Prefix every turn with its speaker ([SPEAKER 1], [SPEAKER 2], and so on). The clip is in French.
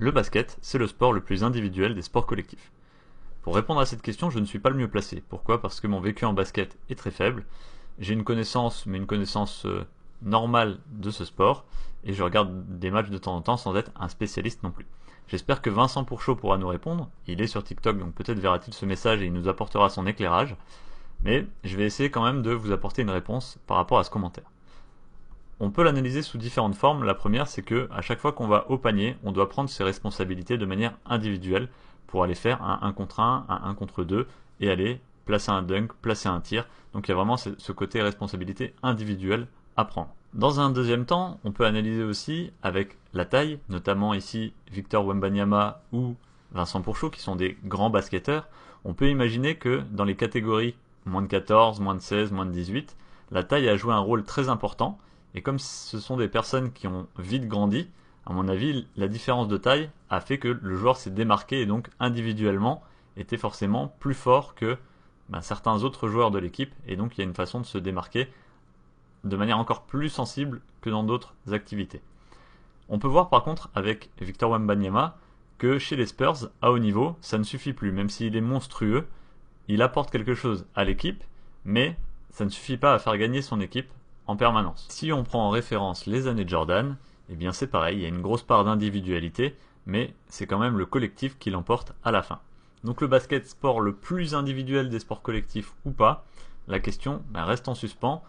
[SPEAKER 1] Le basket, c'est le sport le plus individuel des sports collectifs. Pour répondre à cette question, je ne suis pas le mieux placé. Pourquoi? Parce que mon vécu en basket est très faible. J'ai une connaissance, mais une connaissance normale de ce sport, et je regarde des matchs de temps en temps sans être un spécialiste non plus. J'espère que Vincent Pourchaud pourra nous répondre. Il est sur TikTok, donc peut-être verra-t-il ce message et il nous apportera son éclairage. Mais je vais essayer quand même de vous apporter une réponse par rapport à ce commentaire. On peut l'analyser sous différentes formes. La première, c'est que à chaque fois qu'on va au panier, on doit prendre ses responsabilités de manière individuelle pour aller faire un 1 contre 1, un 1 contre 2 et aller placer un dunk, placer un tir. Donc il y a vraiment ce côté responsabilité individuelle à prendre. Dans un deuxième temps, on peut analyser aussi avec la taille, notamment ici Victor Wembanyama ou Vincent Pourchaud qui sont des grands basketteurs. On peut imaginer que dans les catégories moins de 14, moins de 16, moins de 18, la taille a joué un rôle très important. Et comme ce sont des personnes qui ont vite grandi, à mon avis, la différence de taille a fait que le joueur s'est démarqué et donc individuellement était forcément plus fort que certains autres joueurs de l'équipe. Et donc il y a une façon de se démarquer de manière encore plus sensible que dans d'autres activités. On peut voir par contre avec Victor Wembanyama que chez les Spurs, à haut niveau, ça ne suffit plus. Même s'il est monstrueux, il apporte quelque chose à l'équipe, mais ça ne suffit pas à faire gagner son équipe en permanence. Si on prend en référence les années de Jordan, eh bien c'est pareil, il y a une grosse part d'individualité, mais c'est quand même le collectif qui l'emporte à la fin. Donc le basket, sport le plus individuel des sports collectifs ou pas, la question reste en suspens,